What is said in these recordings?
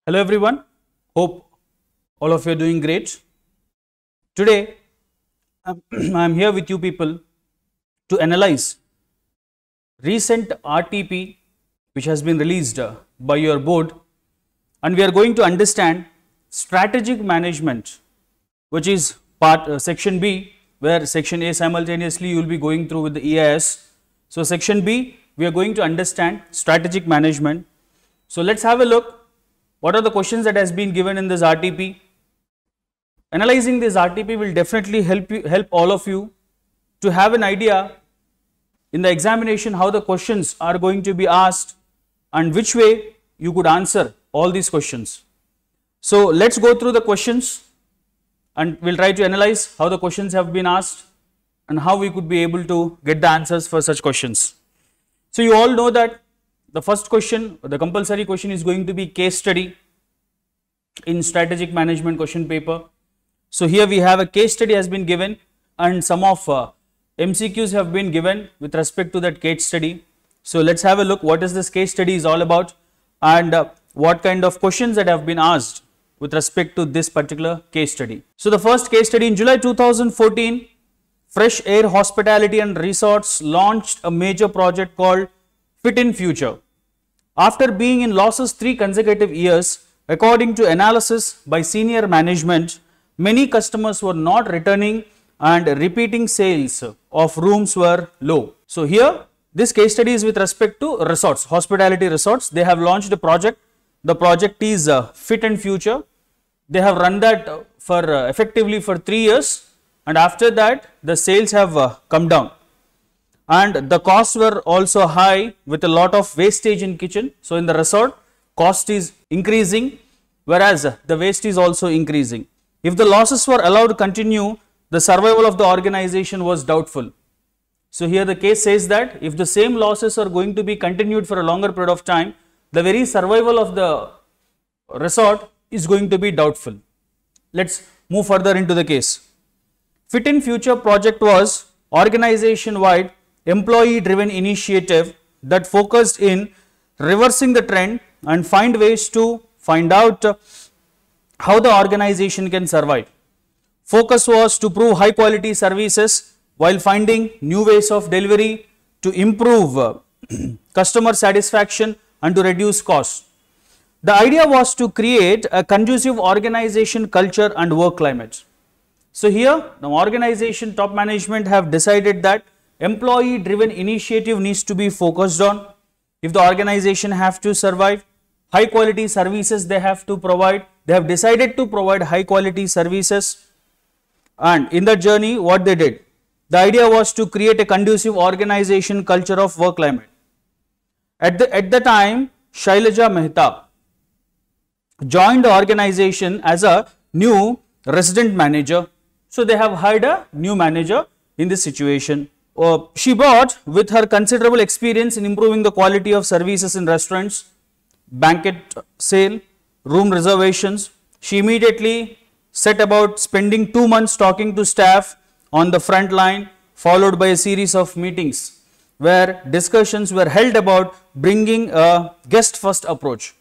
Hello everyone, hope all of you are doing great. Today I am here with you people to analyze recent RTP which has been released by your board, and we are going to understand strategic management, which is part section B, where section A simultaneously you will be going through with the EIS. So section B we are going to understand strategic management. So let's have a look. What are the questions that has been given in this RTP? Analyzing this RTP will definitely help all of you to have an idea in the examination how the questions are going to be asked and which way you could answer all these questions. So let's go through the questions and we'll try to analyze how the questions have been asked and how we could be able to get the answers for such questions. So you all know that the first question, the compulsory question, is going to be case study in strategic management question paper. So here we have a case study has been given and some of MCQs have been given with respect to that case study. So let's have a look what is this case study is all about and what kind of questions that have been asked with respect to this particular case study. So the first case study, in July 2014, Fresh Air Hospitality and Resorts launched a major project called Fit in Future. After being in losses 3 consecutive years, according to analysis by senior management, many customers were not returning and repeating sales of rooms were low. So here this case study is with respect to resorts, hospitality resorts. They have launched a project. The project is Fit in Future. They have run that for effectively for 3 years, and after that the sales have come down. And the costs were also high with a lot of wastage in kitchen. So in the resort, cost is increasing, whereas the waste is also increasing. If the losses were allowed to continue, the survival of the organization was doubtful. So here the case says that if the same losses are going to be continued for a longer period of time, the very survival of the resort is going to be doubtful. Let's move further into the case. Fit in Future project was organization-wide employee-driven initiative that focused in reversing the trend and find ways to find out how the organization can survive. Focus was to prove high quality services while finding new ways of delivery to improve customer satisfaction and to reduce costs. The idea was to create a conducive organization culture and work climate. So here the organization top management have decided that employee driven initiative needs to be focused on. If the organization have to survive, high quality services they have to provide. They have decided to provide high quality services, and in that journey what they did, the idea was to create a conducive organization culture of work climate. At the time, Shailaja Mehta joined the organization as a new resident manager. So they have hired a new manager in this situation. She brought with her considerable experience in improving the quality of services in restaurants, banquet sale, room reservations. She immediately set about spending 2 months talking to staff on the front line, followed by a series of meetings where discussions were held about bringing a guest first approach.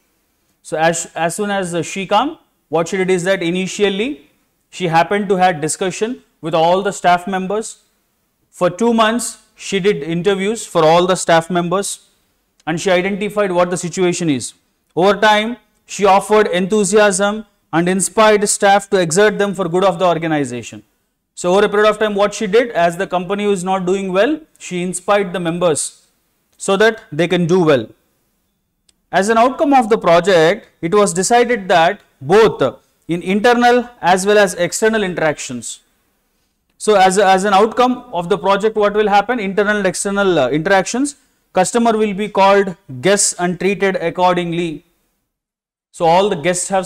So as soon as she came, what she did is that initially she happened to have discussion with all the staff members. For 2 months, she did interviews for all the staff members and she identified what the situation is. Over time, she offered enthusiasm and inspired staff to exert them for good of the organization. So over a period of time, what she did, as the company was not doing well, she inspired the members so that they can do well. As an outcome of the project, it was decided that both in internal as well as external interactions. So as an outcome of the project, what will happen? Internal and external interactions, customer will be called guests and treated accordingly. So all the guests have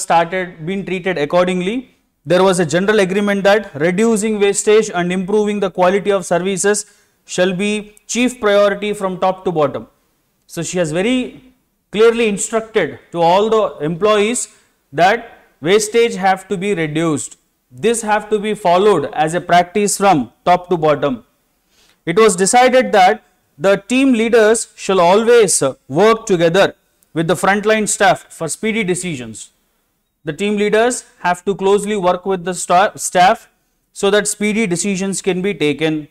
been treated accordingly. There was a general agreement that reducing wastage and improving the quality of services shall be chief priority from top to bottom. So she has very clearly instructed to all the employees that wastage have to be reduced. This have to be followed as a practice from top to bottom. It was decided that the team leaders shall always work together with the frontline staff for speedy decisions. the team leaders have to closely work with the staff so that speedy decisions can be taken.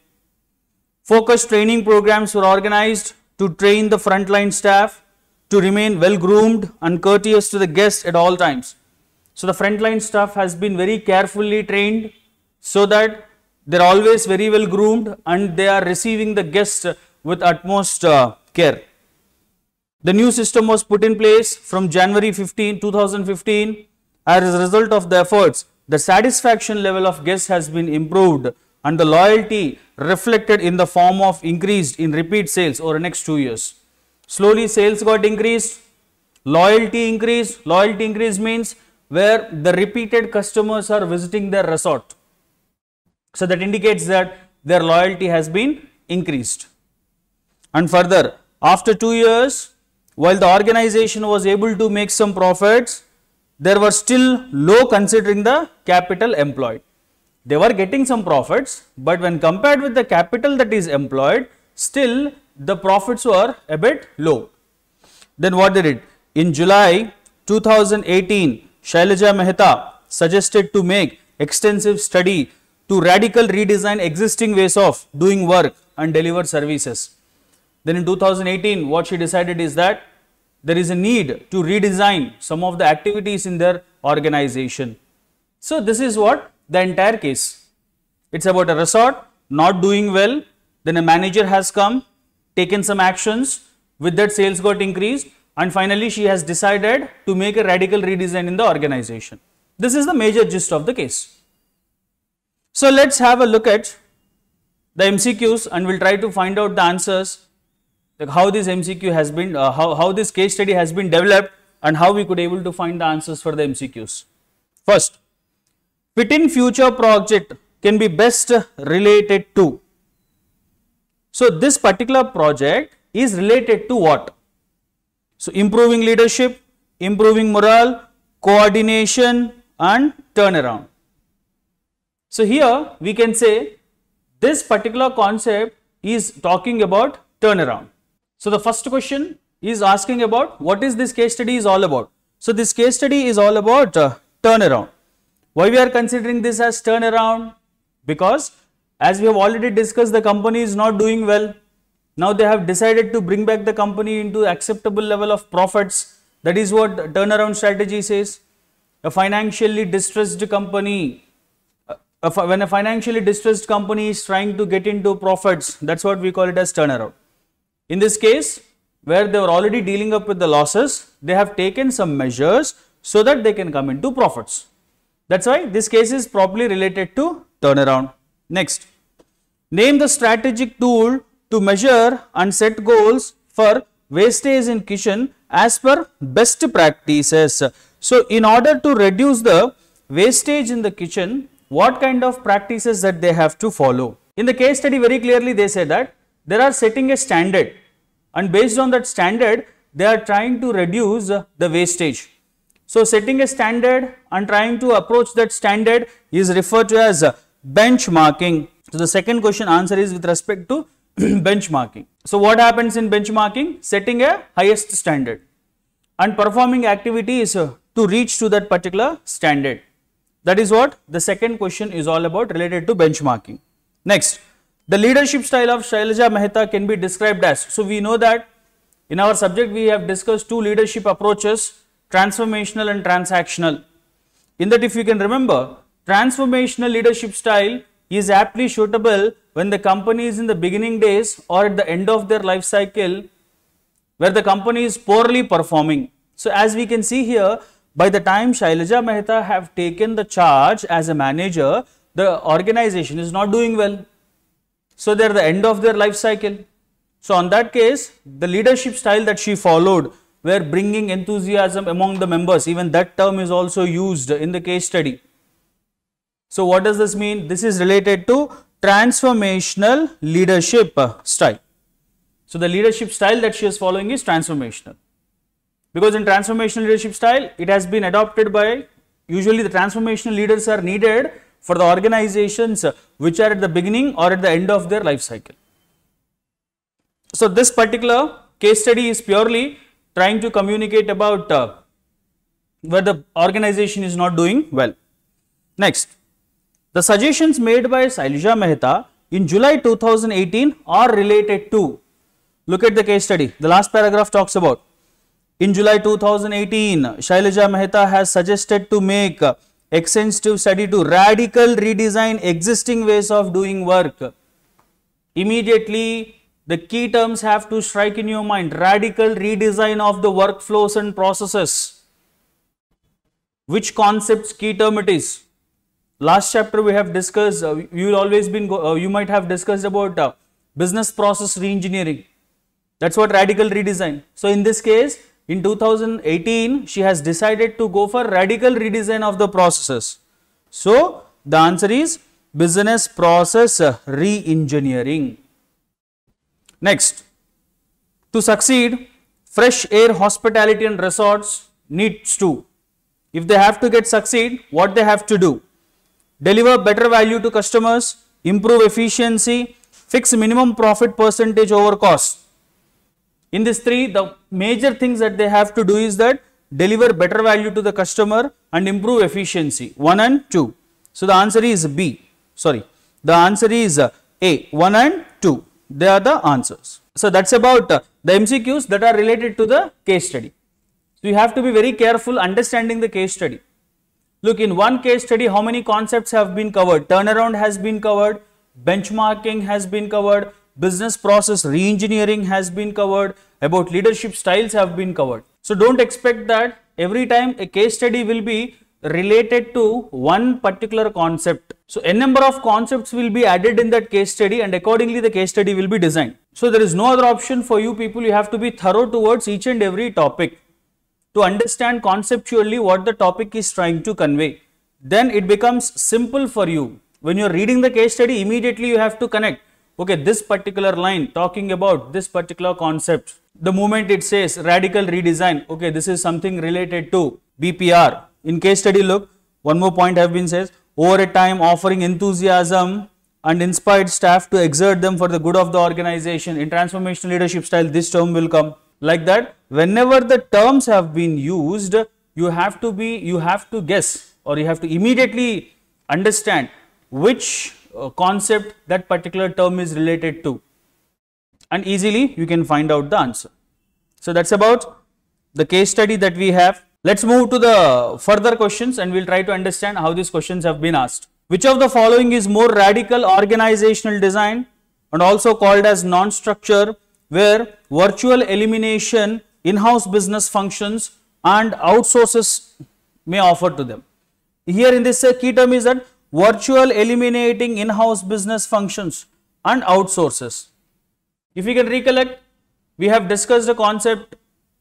Focused training programs were organized to train the frontline staff to remain well groomed and courteous to the guests at all times. So the frontline staff has been very carefully trained so that they are always very well groomed and they are receiving the guests with utmost care. The new system was put in place from January 2015. As a result of the efforts, the satisfaction level of guests has been improved and the loyalty reflected in the form of increased in repeat sales over the next 2 years. Slowly sales got increased, loyalty increased. Loyalty increase means where the repeated customers are visiting their resort. So that indicates that their loyalty has been increased. And further, after 2 years, while the organization was able to make some profits, there were still low considering the capital employed. They were getting some profits, but when compared with the capital that is employed, still the profits were a bit low. Then what they did? In July 2018, Shailaja Mehta suggested to make extensive study to radical redesign existing ways of doing work and deliver services. Then in 2018, what she decided is that there is a need to redesign some of the activities in their organization. So this is what the entire case. It's about a resort not doing well, then a manager has come, taken some actions, with that sales got increased, and finally she has decided to make a radical redesign in the organization. This is the major gist of the case. So let's have a look at the MCQs and we'll try to find out the answers, like how this MCQ has been, how this case study has been developed and how we could able to find the answers for the MCQs. First, fit in future project can be best related to. So this particular project is related to what? So improving leadership, improving morale, coordination and turnaround. So here we can say this particular concept is talking about turnaround. So the first question is asking about what is this case study is all about. So this case study is all about turnaround. Why we are considering this as turnaround? Because as we have already discussed, the company is not doing well. Now they have decided to bring back the company into acceptable level of profits. That is what turnaround strategy says. A financially distressed company, when a financially distressed company is trying to get into profits, that's what we call it as turnaround. In this case, where they were already dealing up with the losses, they have taken some measures so that they can come into profits. That's why this case is properly related to turnaround. Next, name the strategic tool to measure and set goals for wastage in kitchen as per best practices. So in order to reduce the wastage in the kitchen, what kind of practices that they have to follow? In the case study, very clearly they say that they are setting a standard, and based on that standard they are trying to reduce the wastage. So setting a standard and trying to approach that standard is referred to as benchmarking. So the second question answer is with respect to benchmarking. So what happens in benchmarking? Setting a highest standard and performing activities to reach to that particular standard. That is what the second question is all about, related to benchmarking. Next, the leadership style of Shailaja Mehta can be described as. So we know that in our subject we have discussed two leadership approaches, transformational and transactional. In that, if you can remember, transformational leadership style is aptly suitable when the company is in the beginning days or at the end of their life cycle, where the company is poorly performing. So as we can see here, by the time Shailaja Mehta have taken the charge as a manager, the organization is not doing well. So they are at the end of their life cycle. So on that case, the leadership style that she followed were bringing enthusiasm among the members. Even that term is also used in the case study. So what does this mean? This is related to transformational leadership style. So the leadership style that she is following is transformational. Because in transformational leadership style, it has been adopted by, usually the transformational leaders are needed for the organizations which are at the beginning or at the end of their life cycle. So this particular case study is purely trying to communicate about where the organization is not doing well. Next, the suggestions made by Shailaja Mehta in July 2018 are related to, look at the case study, the last paragraph talks about, in July 2018, Shailaja Mehta has suggested to make extensive study to radical redesign existing ways of doing work. Immediately, the key terms have to strike in your mind: radical redesign of the workflows and processes. Which concepts key term it is? Last chapter we have discussed, you might have discussed about business process reengineering. That's what radical redesign. So in this case, in 2018, she has decided to go for radical redesign of the processes. So the answer is business process re-engineering. Next, to succeed, fresh air hospitality and resorts needs to, if they have to succeed, what they have to do? Deliver better value to customers, improve efficiency, fix minimum profit percentage over cost. In these three, the major things that they have to do is that deliver better value to the customer and improve efficiency, 1 and 2. So the answer is B. Sorry, the answer is A, 1 and 2. They are the answers. So that's about the MCQs that are related to the case study. So you have to be very careful understanding the case study. Look, in one case study, how many concepts have been covered? Turnaround has been covered, benchmarking has been covered, business process re-engineering has been covered, about leadership styles have been covered. So don't expect that every time a case study will be related to one particular concept. So a number of concepts will be added in that case study, and accordingly the case study will be designed. So there is no other option for you people. You have to be thorough towards each and every topic to understand conceptually what the topic is trying to convey. Then it becomes simple for you. When you are reading the case study, immediately you have to connect. Okay, this particular line talking about this particular concept. The moment it says radical redesign, okay, this is something related to BPR. In case study, look, one more point have been says, over a time offering enthusiasm and inspired staff to exert them for the good of the organization. In transformational leadership style, this term will come. Like that, whenever the terms have been used, you have to guess, or you have to immediately understand which concept that particular term is related to, and easily you can find out the answer. So that's about the case study that we have. Let's move to the further questions and we'll try to understand how these questions have been asked. Which of the following is more radical organizational design and also called as non-structure, where virtual elimination in-house business functions and outsources may offer to them? Here in this key term is that virtual eliminating in-house business functions and outsources. If you can recollect, we have discussed the concept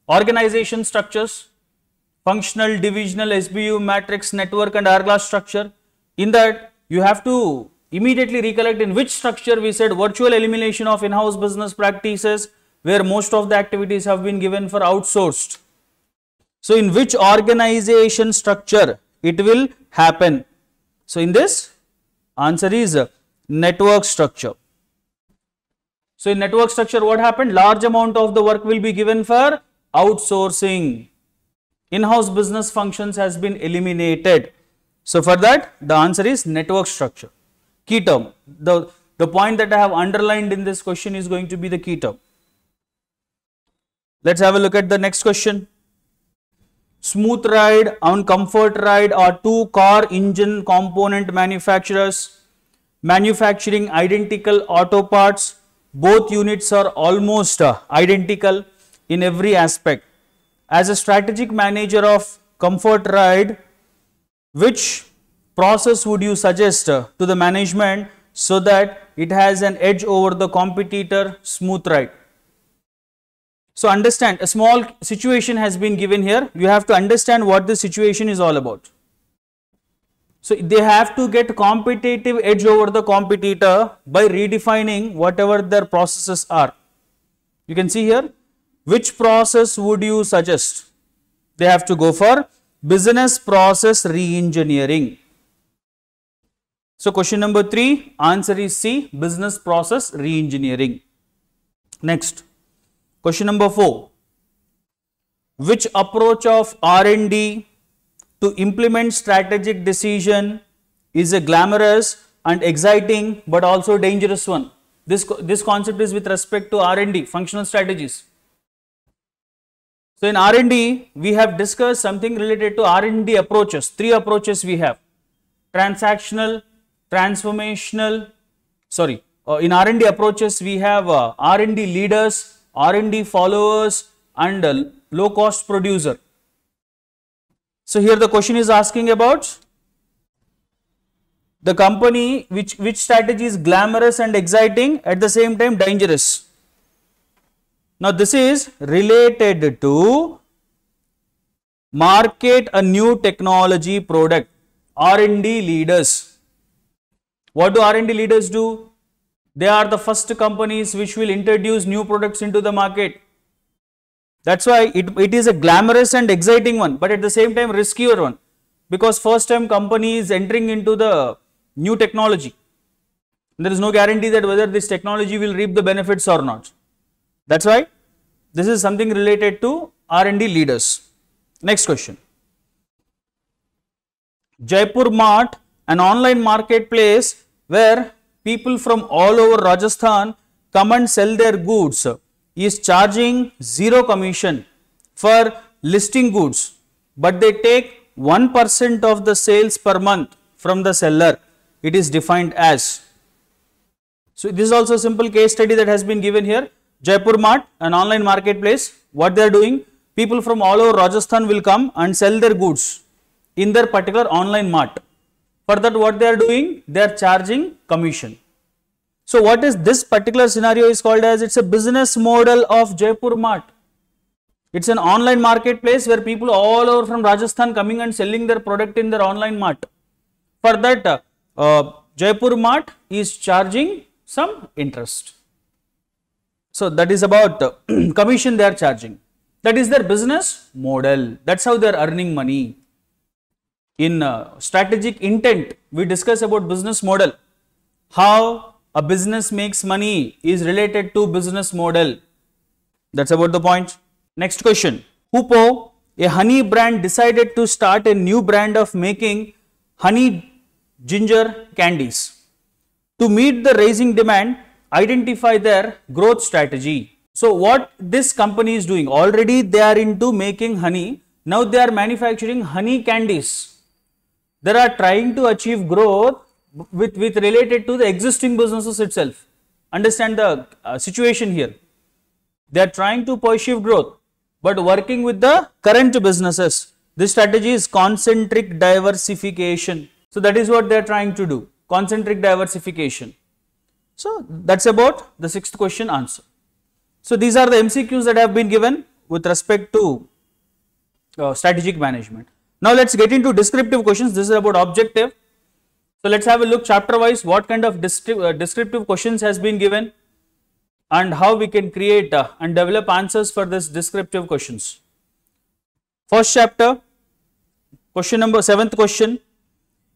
organization structures, functional, divisional, SBU, matrix, network and hourglass structure. In that, you have to immediately recollect in which structure we said virtual elimination of in-house business practices, where most of the activities have been given for outsourced. So in which organization structure it will happen? So in this, answer is network structure. So in network structure, what happened? Large amount of the work will be given for outsourcing. In-house business functions has been eliminated. So for that, the answer is network structure. Key term. The point that I have underlined in this question is going to be the key term. Let's have a look at the next question. Smooth Ride and Comfort Ride are two car engine component manufacturers manufacturing identical auto parts. Both units are almost identical in every aspect. As a strategic manager of Comfort Ride, which process would you suggest to the management so that it has an edge over the competitor Smooth Ride? So understand, a small situation has been given here. You have to understand what the situation is all about. So they have to get competitive edge over the competitor by redefining whatever their processes are. You can see here, which process would you suggest? They have to go for business process re-engineering. So question number 3, answer is C, business process re-engineering. Next. Question number 4, which approach of R&D to implement strategic decision is a glamorous and exciting but also dangerous one. This concept is with respect to R&D, functional strategies. So in R&D, we have discussed something related to R&D approaches. 3 approaches we have: transactional, transformational, in R&D approaches we have R&D leaders, R&D followers and low cost producer. So here the question is asking about the company which strategy is glamorous and exciting, at the same time dangerous. Now this is related to market a new technology product, R&D leaders. What do R&D leaders do? They are the first companies which will introduce new products into the market. That's why it is a glamorous and exciting one, but at the same time riskier one, because first time company is entering into the new technology. There is no guarantee that whether this technology will reap the benefits or not. That's why this is something related to R&D leaders. Next question. Jaipur Mart, an online marketplace where people from all over Rajasthan come and sell their goods, is charging 0 commission for listing goods, but they take 1% of the sales per month from the seller. It is defined as. So this is also a simple case study that has been given here. Jaipur Mart, an online marketplace, what they are doing, people from all over Rajasthan will come and sell their goods in their particular online mart. For that, what they are doing, they are charging commission. So what is this particular scenario is called as, it's a business model of Jaipur Mart. It's an online marketplace where people all over from Rajasthan coming and selling their product in their online mart. For that, Jaipur Mart is charging some interest. So that is about commission they are charging. That is their business model. That's how they are earning money. In strategic intent, we discuss about business model. How a business makes money is related to business model. That's about the point. Next question. Hoopo, a honey brand, decided to start a new brand of making honey ginger candies. To meet the rising demand, identify their growth strategy. So what this company is doing, already they are into making honey, now they are manufacturing honey candies. They are trying to achieve growth with related to the existing businesses itself. Understand the situation here. They are trying to pursue growth, but working with the current businesses. This strategy is concentric diversification. So that is what they are trying to do, concentric diversification. So that's about the 6th question answer. So these are the MCQs that have been given with respect to strategic management. Now let's get into descriptive questions. This is about objective. So let's have a look chapter wise what kind of descriptive questions has been given and how we can create and develop answers for this descriptive questions. First chapter, question number 7th question.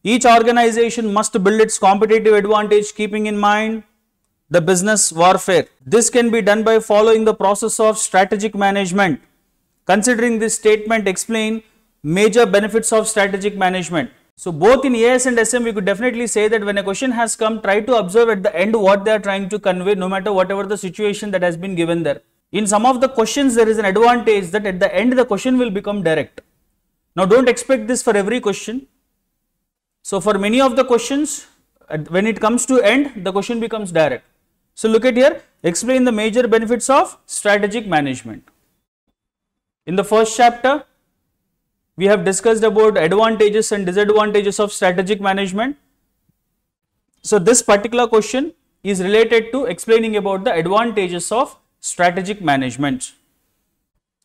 Each organization must build its competitive advantage keeping in mind the business warfare. This can be done by following the process of strategic management. Considering this statement, explain major benefits of strategic management. So both in AS and SM, we could definitely say that when a question has come, try to observe at the end what they are trying to convey, no matter whatever the situation that has been given there. In some of the questions, there is an advantage that at the end the question will become direct. Now don't expect this for every question. So for many of the questions, when it comes to end, the question becomes direct. So look at here, explain the major benefits of strategic management. In the first chapter, we have discussed about advantages and disadvantages of strategic management. So this particular question is related to explaining about the advantages of strategic management.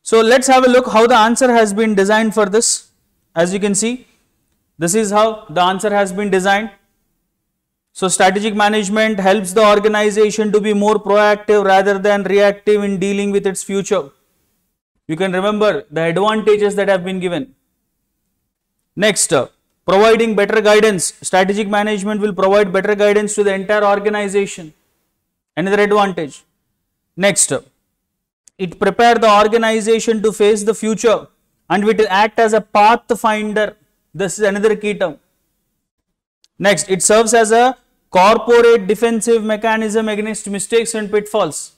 So let's have a look how the answer has been designed for this. As you can see, this is how the answer has been designed. So strategic management helps the organization to be more proactive rather than reactive in dealing with its future. You can remember the advantages that have been given. Next, providing better guidance. Strategic management will provide better guidance to the entire organization. Another advantage. Next, it prepares the organization to face the future and it will act as a pathfinder This is another key term. Next, it serves as a corporate defensive mechanism against mistakes and pitfalls.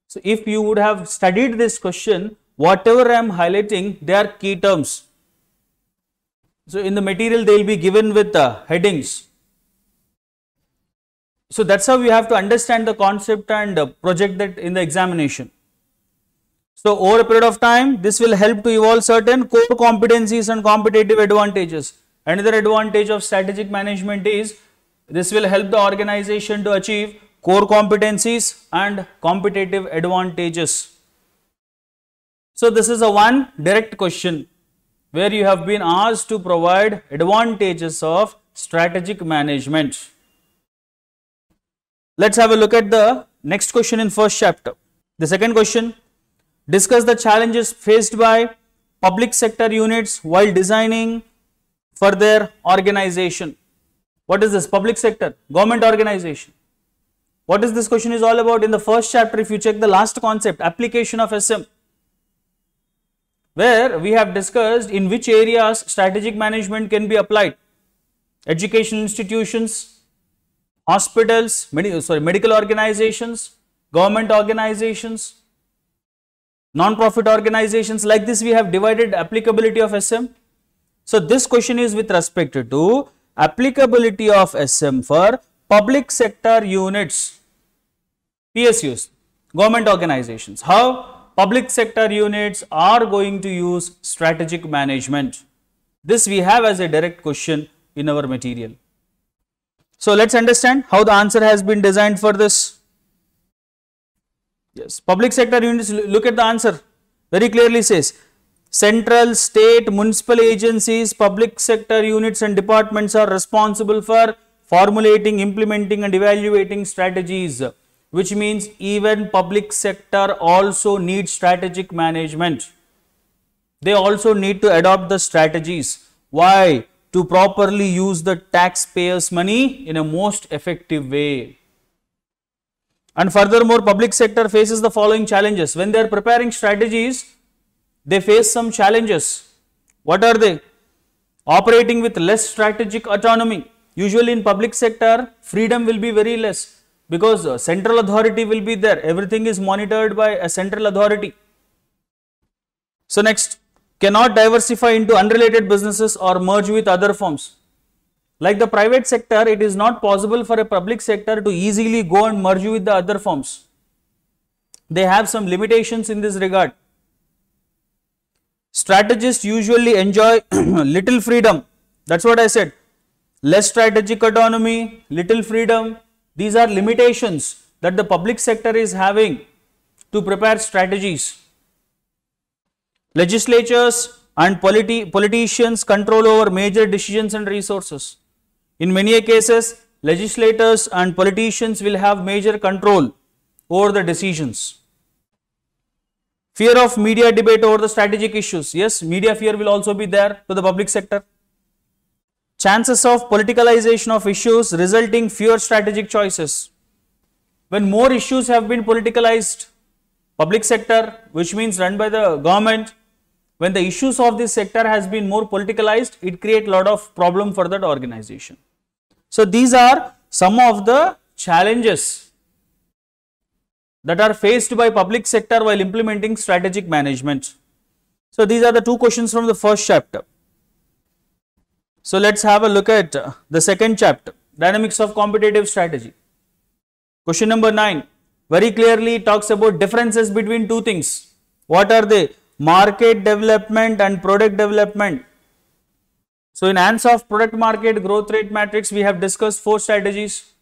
So, if you would have studied this question, whatever I am highlighting, they are key terms. So, in the material they will be given with headings. So, that is how we have to understand the concept and project that in the examination. So, over a period of time, this will help to evolve certain core competencies and competitive advantages. Another advantage of strategic management is this will help the organization to achieve core competencies and competitive advantages. So, this is a one direct question where you have been asked to provide advantages of strategic management. Let's have a look at the next question in first chapter. The second question, discuss the challenges faced by public sector units while designing for their organization. What is this? Public sector, government organization. What is this question is all about? In the first chapter, if you check the last concept, application of SM, where we have discussed in which areas strategic management can be applied. Educational institutions, hospitals, medical organizations, government organizations, non-profit organizations. Like this we have divided applicability of SM. So, this question is with respect to applicability of SM for public sector units, PSUs, government organizations. How public sector units are going to use strategic management. This we have as a direct question in our material. So, let us understand how the answer has been designed for this. Yes, public sector units, look at the answer, very clearly says central, state, municipal agencies, public sector units and departments are responsible for formulating, implementing and evaluating strategies, which means even public sector also needs strategic management. They also need to adopt the strategies. Why? To properly use the taxpayers' money in a most effective way. And furthermore, public sector faces the following challenges. When they are preparing strategies, they face some challenges. What are they? Operating with less strategic autonomy. Usually in public sector, freedom will be very less because central authority will be there. Everything is monitored by a central authority. So next, cannot diversify into unrelated businesses or merge with other firms. Like the private sector, it is not possible for a public sector to easily go and merge with the other firms. They have some limitations in this regard. Strategists usually enjoy little freedom. That's what I said. Less strategic autonomy, little freedom. These are limitations that the public sector is having to prepare strategies. Legislatures and politicians control over major decisions and resources. In many cases, legislators and politicians will have major control over the decisions. Fear of media debate over the strategic issues. Yes, media fear will also be there to the public sector. Chances of politicalization of issues resulting fewer strategic choices. When more issues have been politicalized, public sector, which means run by the government, when the issues of this sector has been more politicalized, it creates a lot of problem for that organization. So, these are some of the challenges that are faced by public sector while implementing strategic management. So, these are the two questions from the first chapter. So, let us have a look at the second chapter, dynamics of competitive strategy. Question number 9 very clearly talks about differences between two things. What are they? Market development and product development. So, in hands of product market growth rate matrix, we have discussed 4 strategies: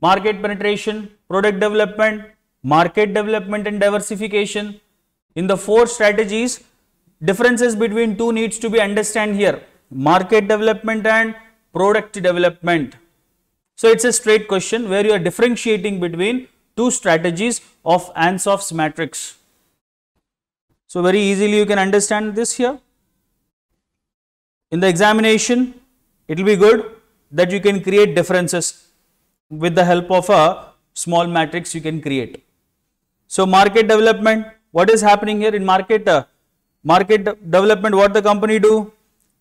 market penetration, product development, market development and diversification. In the 4 strategies, differences between two needs to be understood here: market development and product development. So, it is a straight question where you are differentiating between two strategies of Ansough's matrix. So, very easily you can understand this here. In the examination, it will be good that you can create differences with the help of a small matrix you can create. So, market development, what is happening here in market development, what the company do?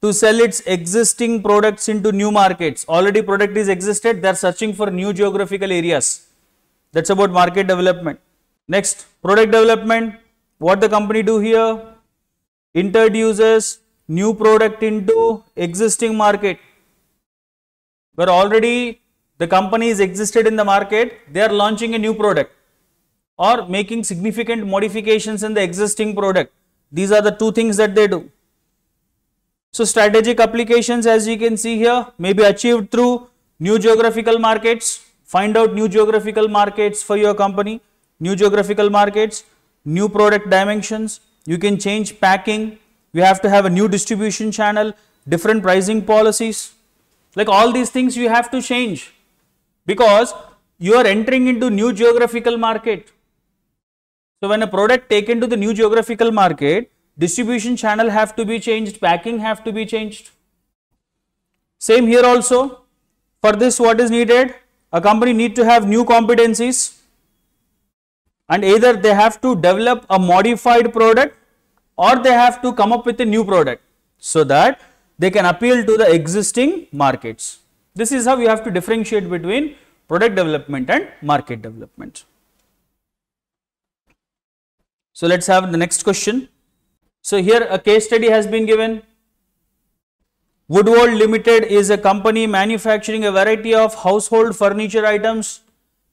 to sell its existing products into new markets. Already product is existed, they are searching for new geographical areas. That's about market development. Next, product development. What the company do here? Introduces new product into existing market. Where already the company is existed in the market, they are launching a new product or making significant modifications in the existing product. These are the two things that they do. So strategic applications, as you can see here, may be achieved through new geographical markets. Find out new geographical markets for your company, new geographical markets, new product dimensions. You can change packing. You have to have a new distribution channel, different pricing policies. Like all these things you have to change because you are entering into new geographical market. So when a product taken to the new geographical market, distribution channel have to be changed, packing have to be changed. Same here also. For this, what is needed? A company need to have new competencies, and either they have to develop a modified product or they have to come up with a new product so that they can appeal to the existing markets. This is how you have to differentiate between product development and market development. So let's have the next question. So here a case study has been given. Woodworld Limited is a company manufacturing a variety of household furniture items.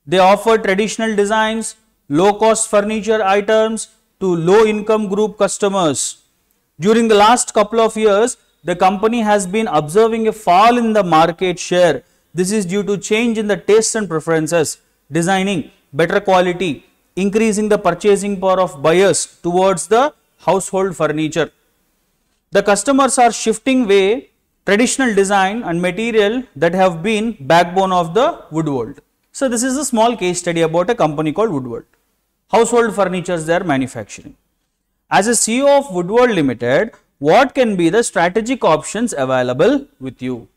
They offer traditional designs, low cost furniture items to low income group customers. During the last couple of years, the company has been observing a fall in the market share. This is due to change in the tastes and preferences, designing, better quality, increasing the purchasing power of buyers towards the household furniture. The customers are shifting away traditional design and material that have been backbone of the Woodworld. So this is a small case study about a company called Woodworld. Household furnitures they are manufacturing. As a CEO of Woodworld Limited, what can be the strategic options available with you?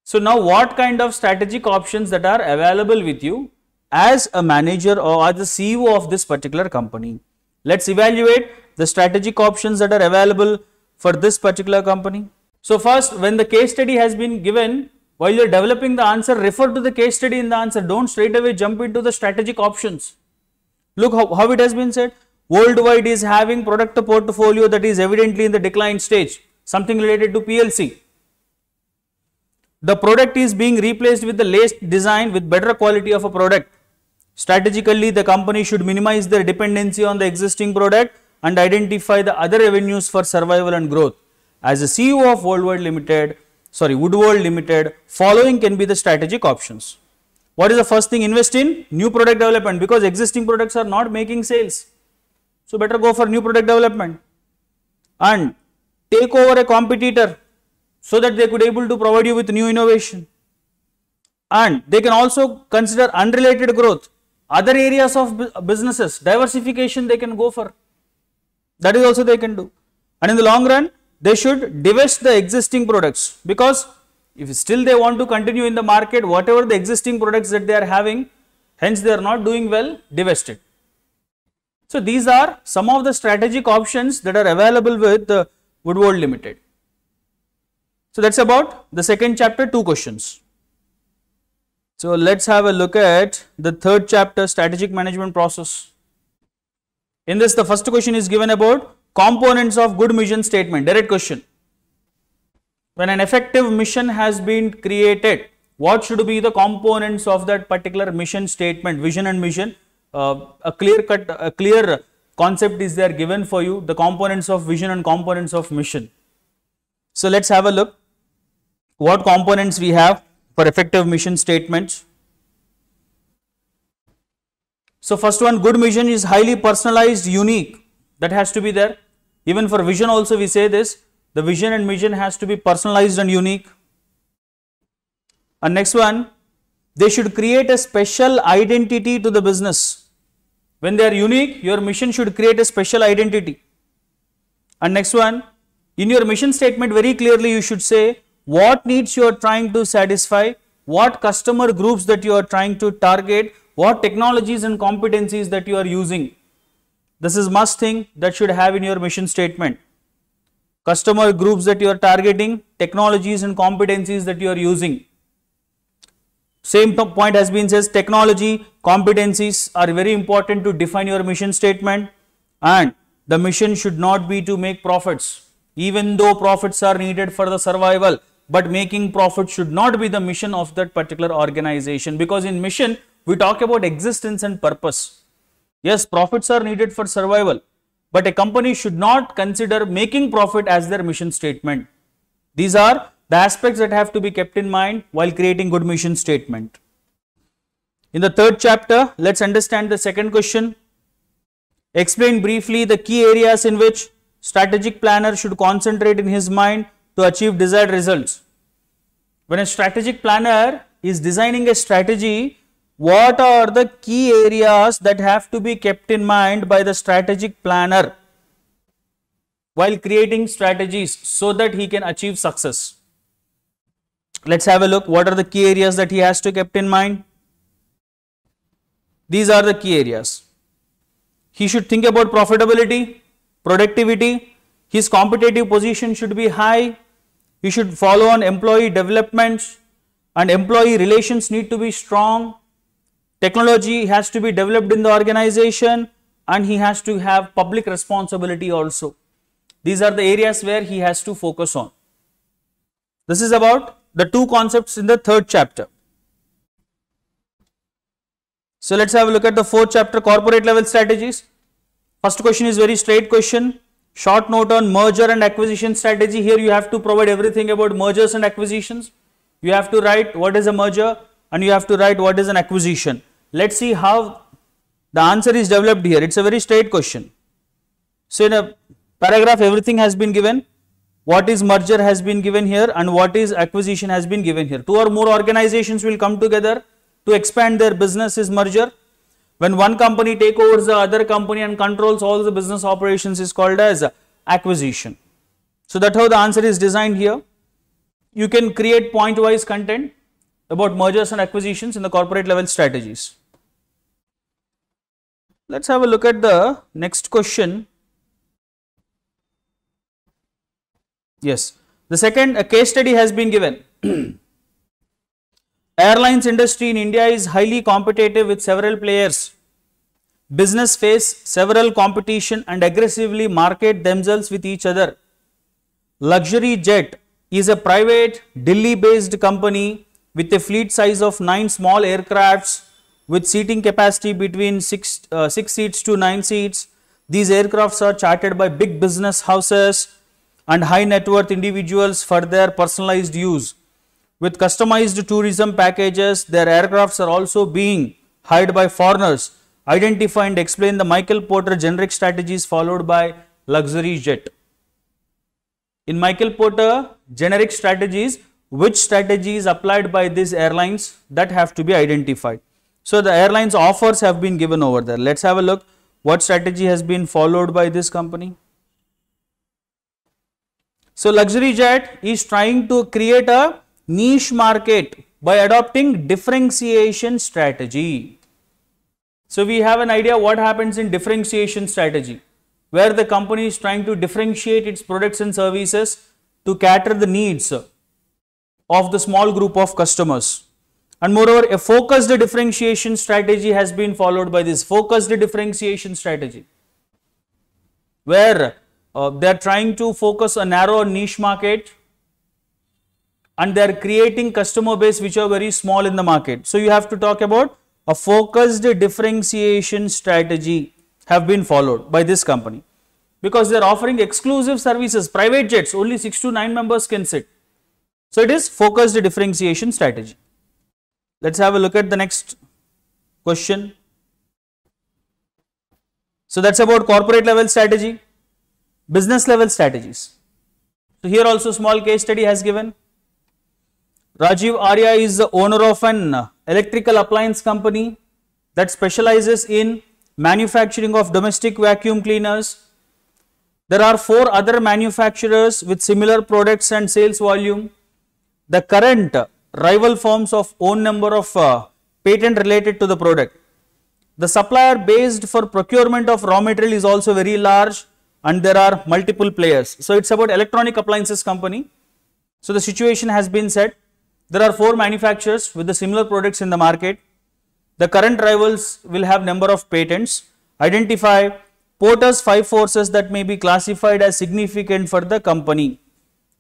So now what kind of strategic options that are available with you as a manager or as the CEO of this particular company? Let's evaluate the strategic options that are available for this particular company. So first, when the case study has been given, while you are developing the answer, refer to the case study in the answer. Don't straight away jump into the strategic options. Look how it has been said. Worldwide is having product portfolio that is evidently in the decline stage. Something related to PLC. The product is being replaced with the latest design with better quality of a product. Strategically, the company should minimize their dependency on the existing product and identify the other avenues for survival and growth. As a CEO of Woodworld Limited, following can be the strategic options. What is the first thing? Invest in new product development because existing products are not making sales. So better go for new product development and take over a competitor so that they could able to provide you with new innovation. And they can also consider unrelated growth, other areas of businesses, diversification they can go for. That is also they can do. And in the long run, they should divest the existing products because if still they want to continue in the market, whatever the existing products that they are having, hence they are not doing well, divest it. So these are some of the strategic options that are available with the Woodworld Limited. So that's about the second chapter, 2 questions. So let's have a look at the third chapter, strategic management process. In this, the first question is given about components of good mission statement, direct question. When an effective mission has been created, what should be the components of that particular mission statement, vision and mission? A clear concept is there given for you, the components of vision and components of mission. So let's have a look what components we have for effective mission statements. So first one, good mission is highly personalized, unique. That has to be there. Even for vision also we say this, the vision and mission has to be personalized and unique. And next one, they should create a special identity to the business. When they are unique, your mission should create a special identity. And next one, in your mission statement very clearly you should say what needs you are trying to satisfy, what customer groups that you are trying to target, what technologies and competencies that you are using. This is must thing that should have in your mission statement. customer groups that you are targeting, technologies and competencies that you are using. Same point has been said, technology, competencies are very important to define your mission statement, and the mission should not be to make profits, even though profits are needed for the survival, but making profit should not be the mission of that particular organization, because in mission we talk about existence and purpose. Yes, profits are needed for survival, but a company should not consider making profit as their mission statement. These are the aspects that have to be kept in mind while creating good mission statement. In the third chapter, let's understand the second question. Explain briefly the key areas in which strategic planner should concentrate in his mind to achieve desired results. When a strategic planner is designing a strategy, what are the key areas that have to be kept in mind by the strategic planner while creating strategies so that he can achieve success? Let's have a look. What are the key areas that he has to keep in mind? These are the key areas. He should think about profitability, productivity. His competitive position should be high. He should follow on employee development, and employee relations need to be strong. Technology has to be developed in the organization, and he has to have public responsibility also. These are the areas where he has to focus on. This is about the two concepts in the third chapter. So let's have a look at the fourth chapter, corporate level strategies. First question is very straight question. Short note on merger and acquisition strategy. Here you have to provide everything about mergers and acquisitions. You have to write what is a merger and you have to write what is an acquisition. Let's see how the answer is developed here. It's a very straight question. So in a paragraph everything has been given. What is merger has been given here and what is acquisition has been given here. Two or more organizations will come together to expand their business is merger. When one company takes over the other company and controls all the business operations is called as acquisition. So that's how the answer is designed here. You can create point wise content about mergers and acquisitions in the corporate level strategies. Let's have a look at the next question. Yes, the second case study has been given. Airlines industry in India is highly competitive with several players. Business face several competition and aggressively market themselves with each other. Luxury Jet is a private Delhi based company with a fleet size of 9 small aircrafts with seating capacity between 6 seats to 9 seats. These aircrafts are chartered by big business houses and high net worth individuals for their personalized use. With customized tourism packages, their aircrafts are also being hired by foreigners. Identify and explain the Michael Porter generic strategies followed by Luxury Jet. In Michael Porter generic strategies, which strategy is applied by these airlines, that have to be identified. So the airlines offers have been given over there. Let's have a look what strategy has been followed by this company. So Luxury Jet is trying to create a niche market by adopting differentiation strategy. So we have an idea what happens in differentiation strategy, where the company is trying to differentiate its products and services to cater the needs of the small group of customers. And moreover, a focused differentiation strategy has been followed by this focused differentiation strategy, where they are trying to focus a narrow niche market and they are creating customer base which are very small in the market. So you have to talk about a focused differentiation strategy have been followed by this company, because they are offering exclusive services, private jets, only 6 to 9 members can sit. So it is focused differentiation strategy. Let's have a look at the next question. So that's about corporate level strategy. Business level strategies. So here also small case study has given. Rajiv Arya is the owner of an electrical appliance company that specializes in manufacturing of domestic vacuum cleaners. There are 4 other manufacturers with similar products and sales volume. The current rival firms of own number of patent related to the product. The supplier based for procurement of raw material is also very large. and there are multiple players. So it's about electronic appliances company. So the situation has been set. There are 4 manufacturers with the similar products in the market. The current rivals will have number of patents. Identify Porter's 5 forces that may be classified as significant for the company.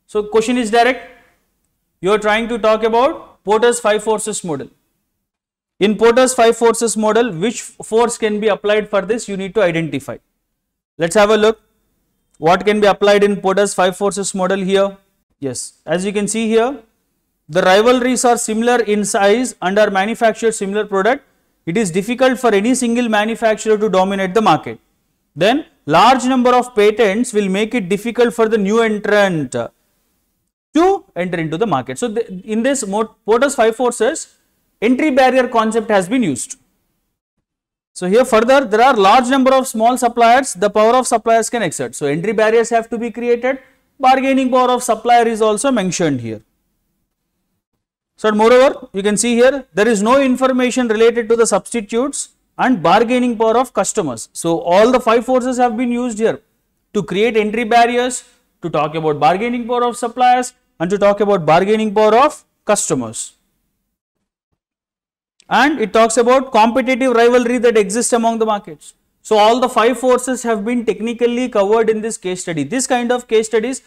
So question is direct. You are trying to talk about Porter's 5 forces model. In Porter's 5 forces model, which force can be applied for this? You need to identify. Let's have a look. What can be applied in Porter's 5 forces model here? Yes, as you can see here, the rivalries are similar in size and are manufactured similar product. It is difficult for any single manufacturer to dominate the market. Then large number of patents will make it difficult for the new entrant to enter into the market. So in this Porter's 5 forces, entry barrier concept has been used. So here further, there are large number of small suppliers, the power of suppliers can exert. So entry barriers have to be created, bargaining power of supplier is also mentioned here. So moreover, you can see here, there is no information related to the substitutes and bargaining power of customers. So all the 5 forces have been used here to create entry barriers, to talk about bargaining power of suppliers and to talk about bargaining power of customers. And it talks about competitive rivalry that exists among the markets. So all the 5 forces have been technically covered in this case study. This kind of case studies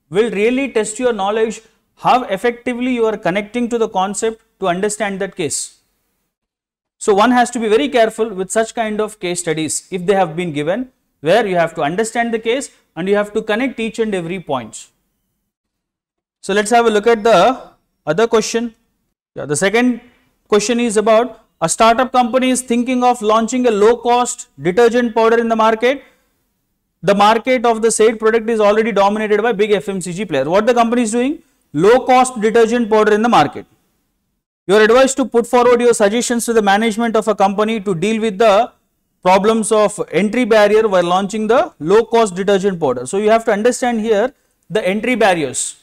will really test your knowledge, how effectively you are connecting to the concept to understand that case. So one has to be very careful with such kind of case studies if they have been given, where you have to understand the case and you have to connect each and every point. So let's have a look at the other question. The second question is about a startup company is thinking of launching a low cost detergent powder in the market. The market of the said product is already dominated by big FMCG player. What the company is doing? Low cost detergent powder in the market. You are advised to put forward your suggestions to the management of a company to deal with the problems of entry barrier while launching the low cost detergent powder. So you have to understand here the entry barriers.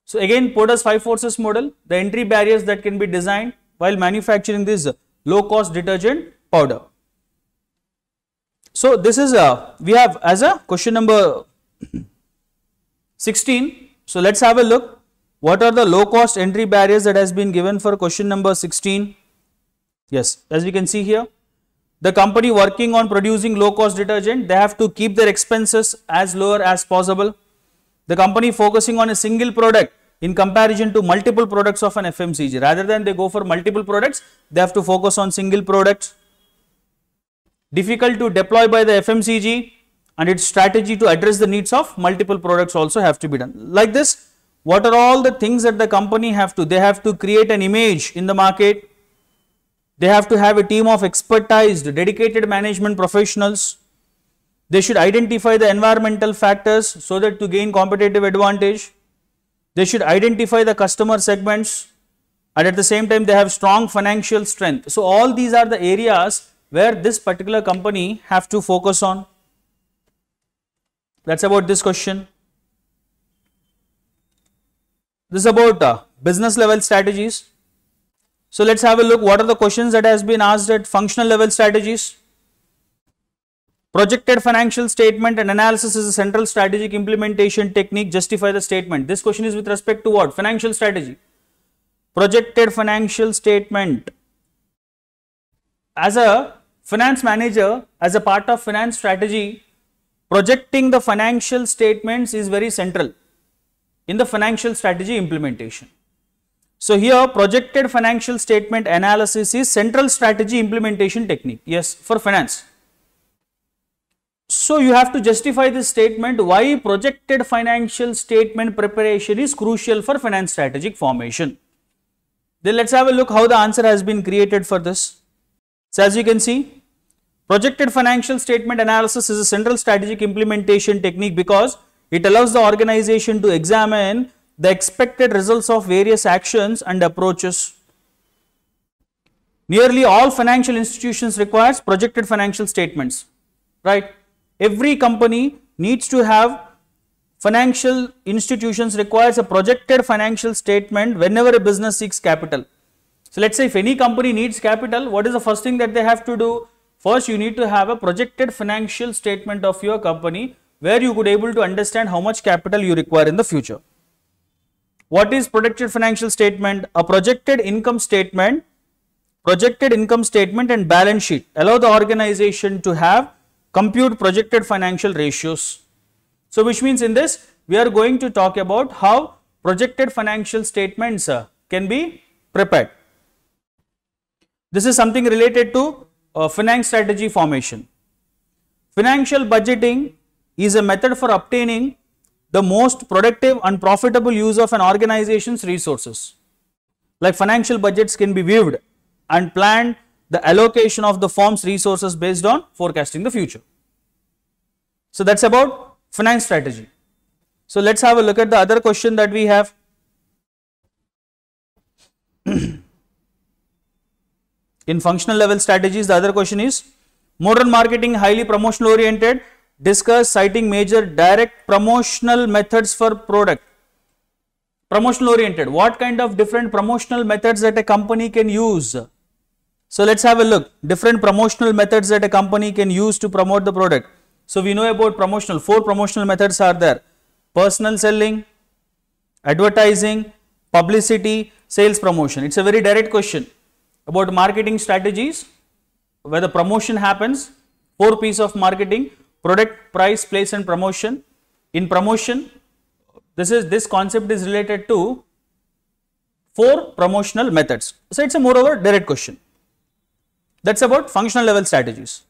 So again, Porter's 5 forces model, the entry barriers that can be designed while manufacturing this low cost detergent powder. So this is we have as a question number 16. So let's have a look. What are the low cost entry barriers that has been given for question number 16? Yes, as we can see here, the company working on producing low cost detergent, they have to keep their expenses as lower as possible. The company focusing on a single product in comparison to multiple products of an FMCG. Rather than they go for multiple products, they have to focus on single products. Difficult to deploy by the FMCG, and its strategy to address the needs of multiple products also have to be done. Like this, what are all the things that the company have to? They have to create an image in the market. They have to have a team of expertise, dedicated management professionals. They should identify the environmental factors so that to gain competitive advantage. They should identify the customer segments, and at the same time they have strong financial strength. So all these are the areas where this particular company have to focus on. That's about this question. This is about business level strategies. So let's have a look. What are the questions that has been asked at functional level strategies? Projected financial statement and analysis is a central strategic implementation technique. Justify the statement. This question is with respect to what? Financial strategy. Projected financial statement. As a finance manager, as a part of finance strategy, projecting the financial statements is very central in the financial strategy implementation. So here projected financial statement analysis is central strategy implementation technique. Yes, for finance. So you have to justify this statement why projected financial statement preparation is crucial for finance strategic formation. Then let's have a look how the answer has been created for this. So as you can see, projected financial statement analysis is a central strategic implementation technique because it allows the organization to examine the expected results of various actions and approaches. Nearly all financial institutions requires projected financial statements, right? Every company needs to have, financial institutions requires a projected financial statement whenever a business seeks capital. So let's say if any company needs capital, what is the first thing that they have to do? First, you need to have a projected financial statement of your company where you could able to understand how much capital you require in the future. What is projected financial statement? A projected income statement and balance sheet allow the organization to have compute projected financial ratios. So, which means in this we are going to talk about how projected financial statements can be prepared. This is something related to finance strategy formation. Financial budgeting is a method for obtaining the most productive and profitable use of an organization's resources. Like financial budgets can be viewed and planned the allocation of the firm's resources based on forecasting the future. So that's about finance strategy. So let's have a look at the other question that we have. In functional level strategies, the other question is modern marketing highly promotional oriented. Discuss citing major direct promotional methods for product. Promotional oriented. What kind of different promotional methods that a company can use? So let's have a look. Different promotional methods that a company can use to promote the product. So we know about promotional. 4 promotional methods are there. Personal selling, advertising, publicity, sales promotion. It's a very direct question about marketing strategies where the promotion happens. 4 P's of marketing: product, price, place and promotion. In promotion, this concept is related to 4 promotional methods. So it's a moreover direct question. That's about functional level strategies.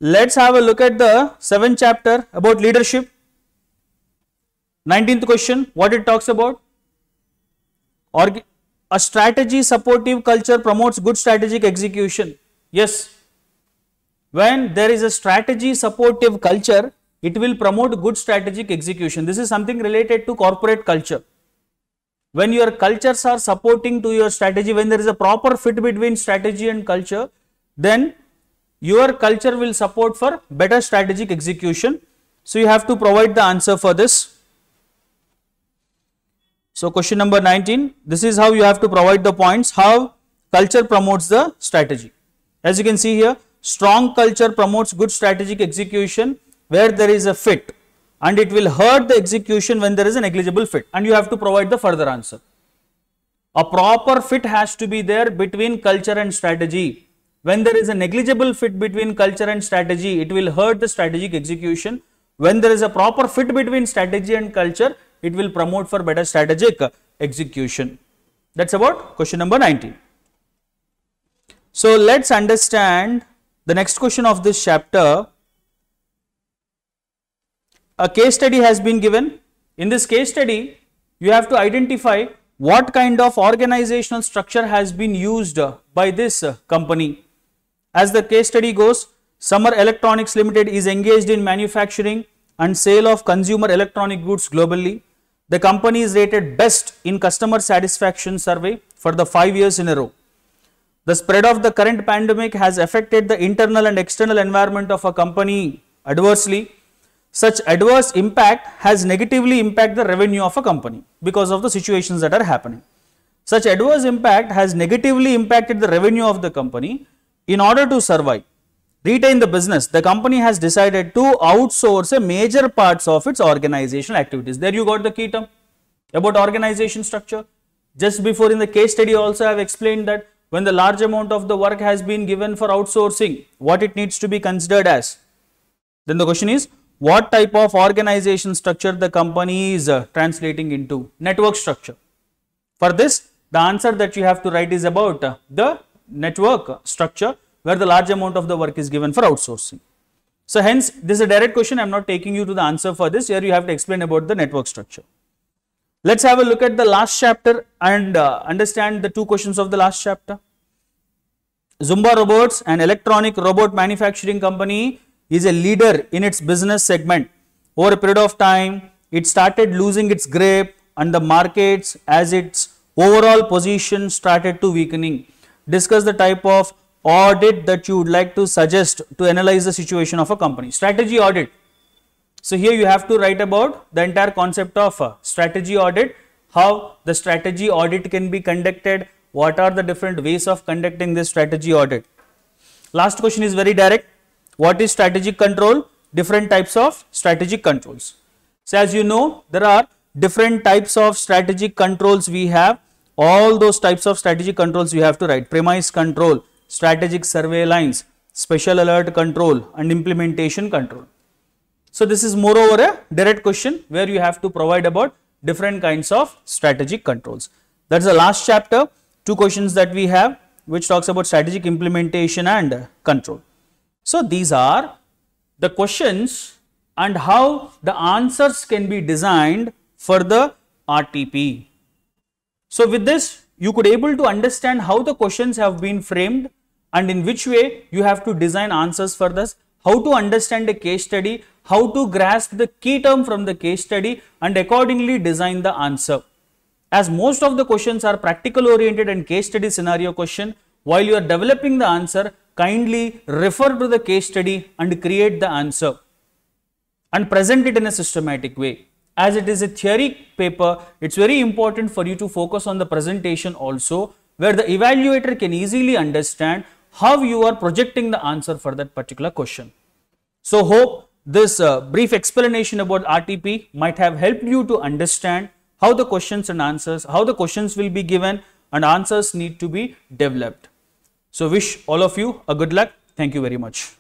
Let's have a look at the 7th chapter about leadership. 19th question, what it talks about? A strategy supportive culture promotes good strategic execution. Yes, when there is a strategy supportive culture, it will promote good strategic execution. This is something related to corporate culture. When your cultures are supporting to your strategy, when there is a proper fit between strategy and culture, then your culture will support for better strategic execution. So you have to provide the answer for this. So question number 19, this is how you have to provide the points, how culture promotes the strategy. As you can see here, strong culture promotes good strategic execution where there is a fit, and it will hurt the execution when there is a negligible fit, and you have to provide the further answer. A proper fit has to be there between culture and strategy. When there is a negligible fit between culture and strategy, it will hurt the strategic execution. When there is a proper fit between strategy and culture, it will promote for better strategic execution. That's about question number 19. So let's understand the next question of this chapter. A case study has been given. In this case study, you have to identify what kind of organizational structure has been used by this company. As the case study goes, Summer Electronics Limited is engaged in manufacturing and sale of consumer electronic goods globally. The company is rated best in customer satisfaction survey for the 5 years in a row. The spread of the current pandemic has affected the internal and external environment of a company adversely. Such adverse impact has negatively impacted the revenue of a company because of the situations that are happening. Such adverse impact has negatively impacted the revenue of the company. In order to survive, retain the business, the company has decided to outsource a major parts of its organizational activities. There you got the key term about organization structure. Just before in the case study also I have explained that when the large amount of the work has been given for outsourcing, what it needs to be considered as. Then the question is, what type of organization structure the company is translating into? Network structure. For this, the answer that you have to write is about the network structure where the large amount of the work is given for outsourcing. So hence, this is a direct question. I am not taking you to the answer for this. Here you have to explain about the network structure. Let's have a look at the last chapter and understand the 2 questions of the last chapter. Zumba Robots, an electronic robot manufacturing company, is a leader in its business segment. Over a period of time, it started losing its grip on the markets as its overall position started to weakening. Discuss the type of audit that you would like to suggest to analyze the situation of a company. Strategy audit. So here you have to write about the entire concept of strategy audit, how the strategy audit can be conducted, what are the different ways of conducting this strategy audit. Last question is very direct. What is strategic control? Different types of strategic controls. So as you know, there are different types of strategic controls we have. All those types of strategic controls you have to write. Premise control, strategic surveillance, special alert control and implementation control. So this is moreover a direct question where you have to provide about different kinds of strategic controls. That's the last chapter. 2 questions that we have which talks about strategic implementation and control. So these are the questions and how the answers can be designed for the RTP. So with this, you could able to understand how the questions have been framed and in which way you have to design answers for this, how to understand a case study, how to grasp the key term from the case study and accordingly design the answer. As most of the questions are practical oriented and case study scenario question, while you are developing the answer, kindly refer to the case study and create the answer and present it in a systematic way. As it is a theory paper, it's very important for you to focus on the presentation also, where the evaluator can easily understand how you are projecting the answer for that particular question. So hope this brief explanation about RTP might have helped you to understand how the questions and answers, how the questions will be given and answers need to be developed. So wish all of you a good luck. Thank you very much.